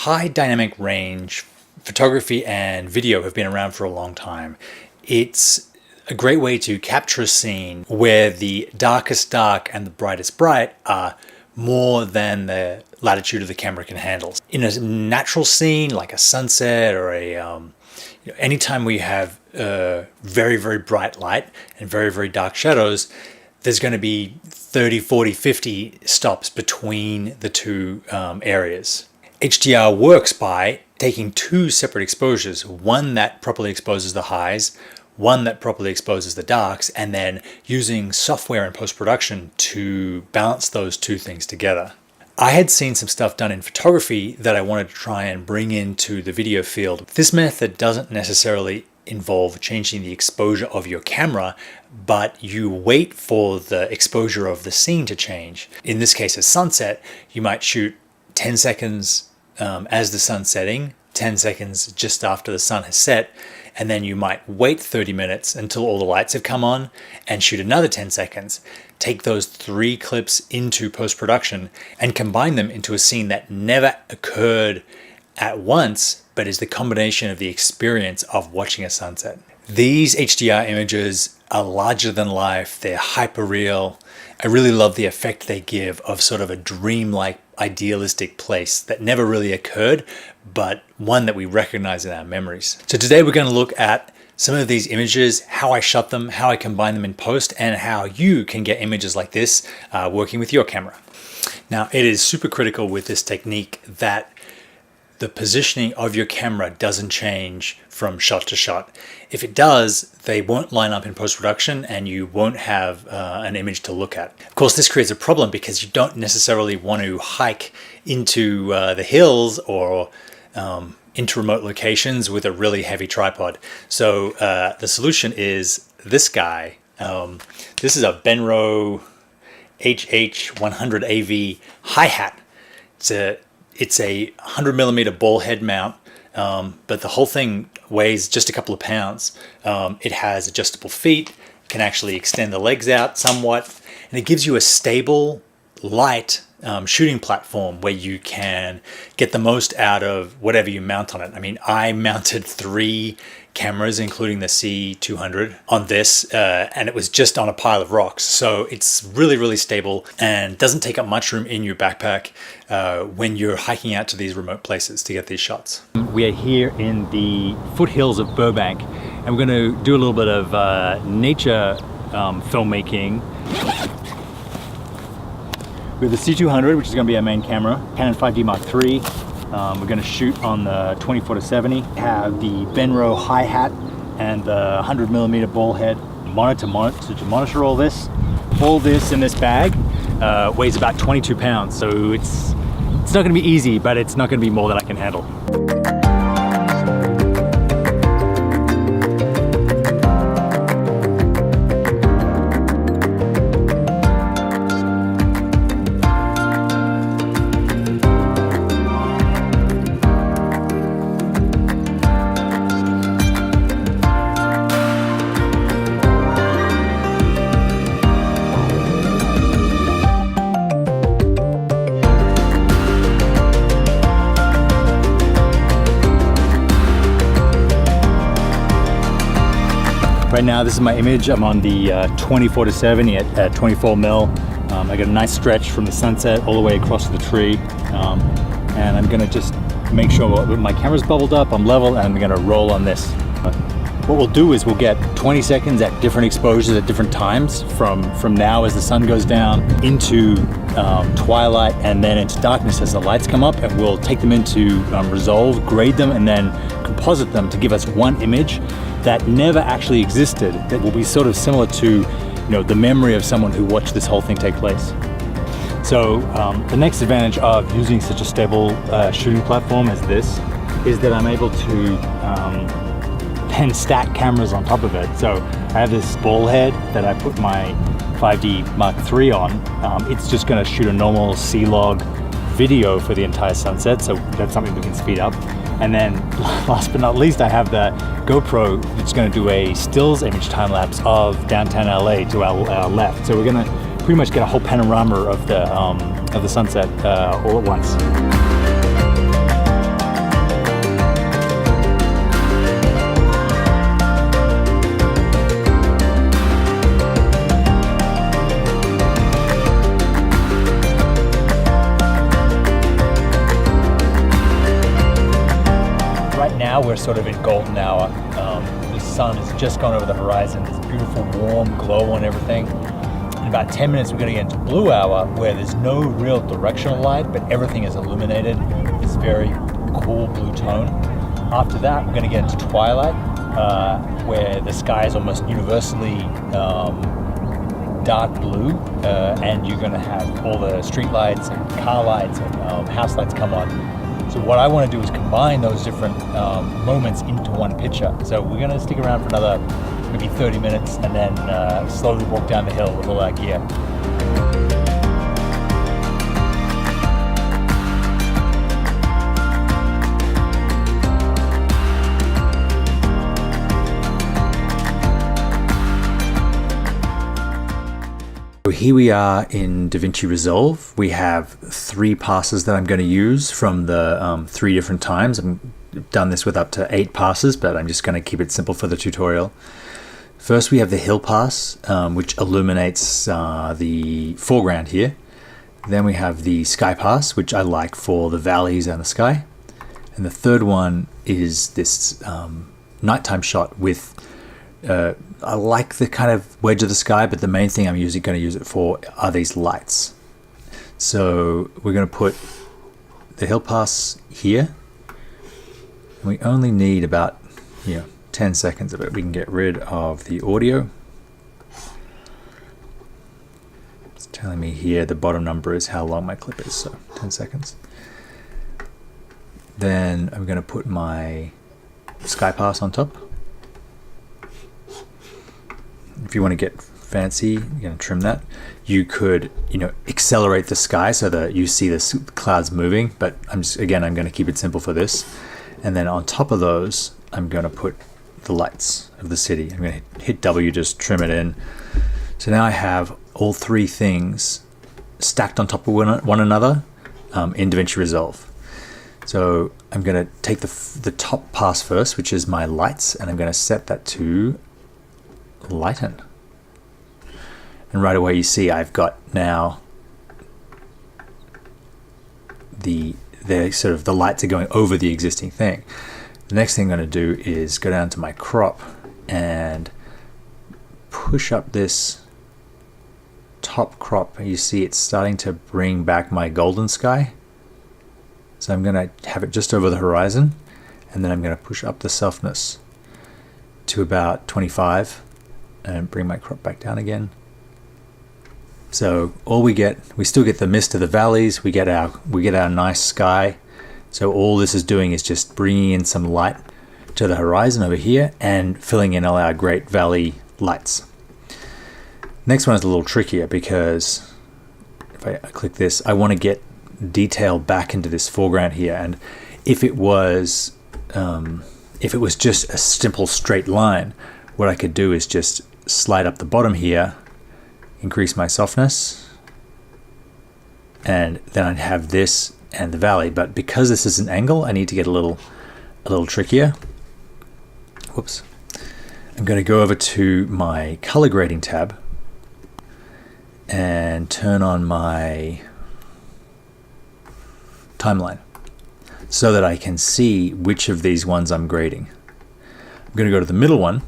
High dynamic range photography and video have been around for a long time. It's a great way to capture a scene where the darkest dark and the brightest bright are more than the latitude of the camera can handle. In a natural scene like a sunset or anytime we have very, very bright light and very, very dark shadows, there's going to be 30, 40, 50 stops between the two areas. HDR works by taking two separate exposures, one that properly exposes the highs, one that properly exposes the darks, and then using software in post-production to balance those two things together. I had seen some stuff done in photography that I wanted to try and bring into the video field. This method doesn't necessarily involve changing the exposure of your camera, but you wait for the exposure of the scene to change. In this case, a sunset, you might shoot 10 seconds as the sun's setting, 10 seconds just after the sun has set, and then you might wait 30 minutes until all the lights have come on and shoot another 10 seconds. Take those 3 clips into post-production and combine them into a scene that never occurred at once, but is the combination of the experience of watching a sunset. These HDR images are larger than life, they're hyper real. I really love the effect they give of sort of a dreamlike, idealistic place that never really occurred, but one that we recognize in our memories. So today we're going to look at some of these images, how I shot them, how I combine them in post, and how you can get images like this working with your camera. Now, it is super critical with this technique that the positioning of your camera doesn't change from shot to shot. If it does, they won't line up in post-production and you won't have an image to look at. Of course, this creates a problem because you don't necessarily want to hike into the hills or into remote locations with a really heavy tripod. So the solution is this guy. This is a Benro HH100 AV Hi-Hat. It's a 100mm ball head mount, but the whole thing weighs just a couple of pounds. It has adjustable feet, can actually extend the legs out somewhat, and it gives you a stable, light shooting platform where you can get the most out of whatever you mount on it. I mean, I mounted 3 cameras, including the C200 on this, and it was just on a pile of rocks. So it's really, really stable and doesn't take up much room in your backpack when you're hiking out to these remote places to get these shots. We are here in the foothills of Burbank, and we're going to do a little bit of nature filmmaking. With the C200, which is going to be our main camera, Canon 5D Mark III. We're going to shoot on the 24-70. Have the Benro Hi-Hat and the 100mm ball head monitor to monitor all this. All this in this bag weighs about 22 pounds, so it's not going to be easy, but it's not going to be more than I can handle. Right now, this is my image. I'm on the 24-70 at 24mm. I got a nice stretch from the sunset all the way across the tree. And I'm gonna just make sure my camera's bubbled up, I'm level, and I'm gonna roll on this. What we'll do is we'll get 20 seconds at different exposures at different times from now as the sun goes down into twilight and then into darkness as the lights come up, and we'll take them into Resolve, grade them, and then composite them to give us one image that never actually existed, that will be sort of similar to the memory of someone who watched this whole thing take place. So the next advantage of using such a stable shooting platform as this is that I'm able to then stack cameras on top of it. So I have this ball head that I put my 5D Mark III on. It's just going to shoot a normal C-Log video for the entire sunset, so that's something we can speed up. And then last but not least, I have the GoPro that's going to do a stills image time lapse of downtown LA to our left. So we're going to pretty much get a whole panorama of the sunset all at once. we're sort of in golden hour. The sun has just gone over the horizon. There's a beautiful warm glow on everything. In about 10 minutes, we're going to get into blue hour, where there's no real directional light, but everything is illuminated. This very cool blue tone. After that, we're going to get into twilight, where the sky is almost universally dark blue, and you're going to have all the street lights and car lights and house lights come on. So what I want to do is combine those different moments into one picture. So we're going to stick around for another maybe 30 minutes and then slowly walk down the hill with all our gear. So here we are in DaVinci Resolve. We have 3 passes that I'm going to use from the 3 different times. I've done this with up to 8 passes, but I'm just going to keep it simple for the tutorial. First, we have the hill pass, which illuminates the foreground here. Then we have the sky pass, which I like for the valleys and the sky. And the third one is this nighttime shot with I like the kind of wedge of the sky, but the main thing I'm going to use it for are these lights. So we're going to put the hill pass here. And we only need about 10 seconds of it. We can get rid of the audio. It's telling me here the bottom number is how long my clip is, so 10 seconds. Then I'm going to put my sky pass on top. If you want to get fancy, you're going to trim that. You could, accelerate the sky so that you see the clouds moving, but I'm going to keep it simple for this. And then on top of those, I'm going to put the lights of the city. I'm going to hit W, just trim it in. So now I have all 3 things stacked on top of one another in DaVinci Resolve. So I'm going to take the top pass first, which is my lights, and I'm going to set that to lighten. And right away you see I've got now the lights are going over the existing thing. The next thing I'm going to do is go down to my crop and push up this top crop. You see it's starting to bring back my golden sky. So I'm going to have it just over the horizon, and then I'm going to push up the softness to about 25 and bring my crop back down again. So all we still get the mist of the valleys, we get our nice sky. So all this is doing is just bringing in some light to the horizon over here and filling in all our great valley lights. Next one is a little trickier, because if I click this, I want to get detail back into this foreground here. And if it was just a simple straight line, what I could do is just slide up the bottom here, increase my softness, and then I'd have this and the valley. But because this is an angle, I need to get a little trickier. Whoops. I'm going to go over to my color grading tab and turn on my timeline so that I can see which of these ones I'm grading. I'm going to go to the middle one.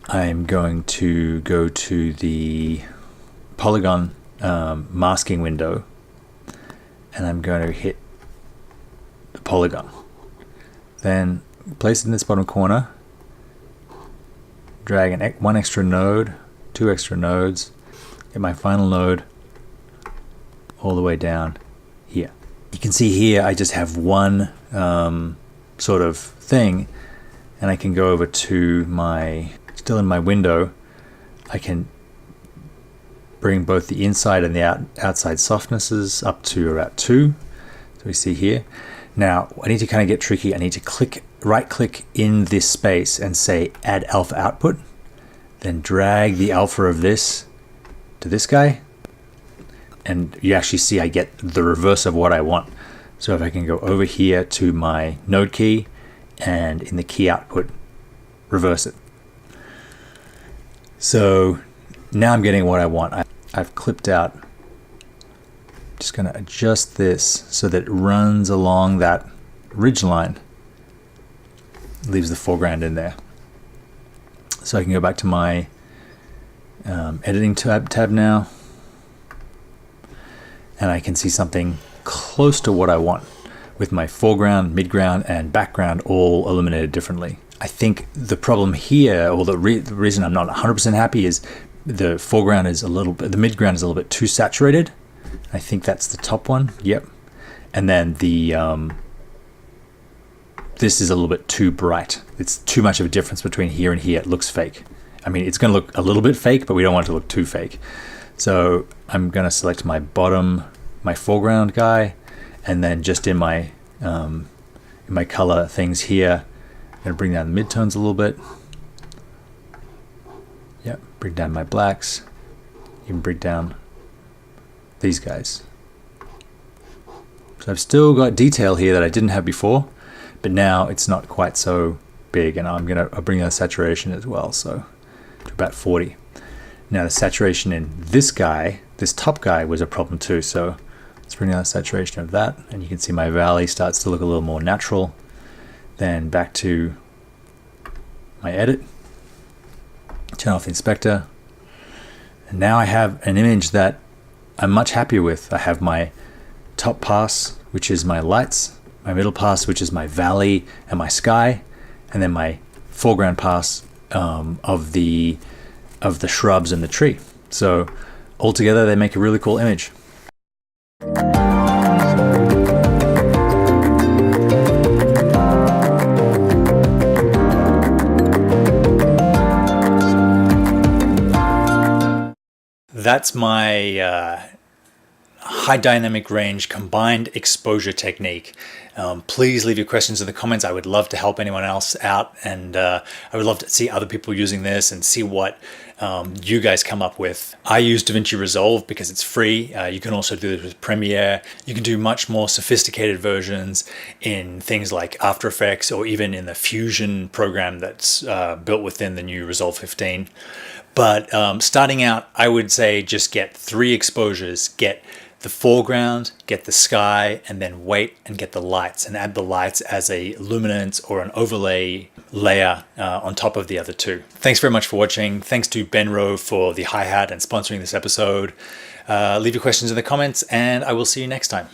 I'm going to go to the polygon masking window, and I'm going to hit the polygon. Then place it in this bottom corner, drag one extra node, 2 extra nodes, get my final node all the way down here. You can see here I just have one sort of thing, and I can go over to my, still in my window, I can bring both the inside and the outside softnesses up to about 2. So we see here. Now I need to kind of get tricky. I need to right click in this space and say add alpha output, then drag the alpha of this to this guy, and you actually see I get the reverse of what I want. So if I can go over here to my node key and in the key output reverse it. So now I'm getting what I want. I've clipped out. Just going to adjust this so that it runs along that ridge line leaves the foreground in there. So I can go back to my editing tab now, and I can see something close to what I want with my foreground, midground, and background all illuminated differently. I think the problem here, or the reason I'm not 100% happy, is the foreground is a little bit, the midground is a little bit too saturated. I think that's the top one. Yep. And then the this is a little bit too bright. It's too much of a difference between here and here. It looks fake. I mean, it's going to look a little bit fake, but we don't want it to look too fake. So I'm going to select my bottom, my foreground guy, and then just in my color things here, I'm going to bring down the midtones a little bit. Yep, bring down my blacks, even bring down these guys. So I've still got detail here that I didn't have before, but now it's not quite so big, and I'll bring down the saturation as well, so to about 40. Now the saturation in this guy, this top guy, was a problem too, so let's bring down the saturation of that, and you can see my valley starts to look a little more natural. Then back to my edit, turn off the inspector, and now I have an image that I'm much happier with. I have my top pass, which is my lights, my middle pass, which is my valley and my sky, and then my foreground pass of the shrubs and the tree. So altogether they make a really cool image. That's my high dynamic range combined exposure technique. Please leave your questions in the comments. I would love to help anyone else out, and I would love to see other people using this and see what you guys come up with. I use DaVinci Resolve because it's free. You can also do this with Premiere. You can do much more sophisticated versions in things like After Effects, or even in the Fusion program that's built within the new Resolve 15. But starting out, I would say just get 3 exposures. Get the foreground, get the sky, and then wait and get the lights, and add the lights as a luminance or an overlay layer on top of the other 2. Thanks very much for watching. Thanks to Benro for the hi-hat and sponsoring this episode. Leave your questions in the comments, and I will see you next time.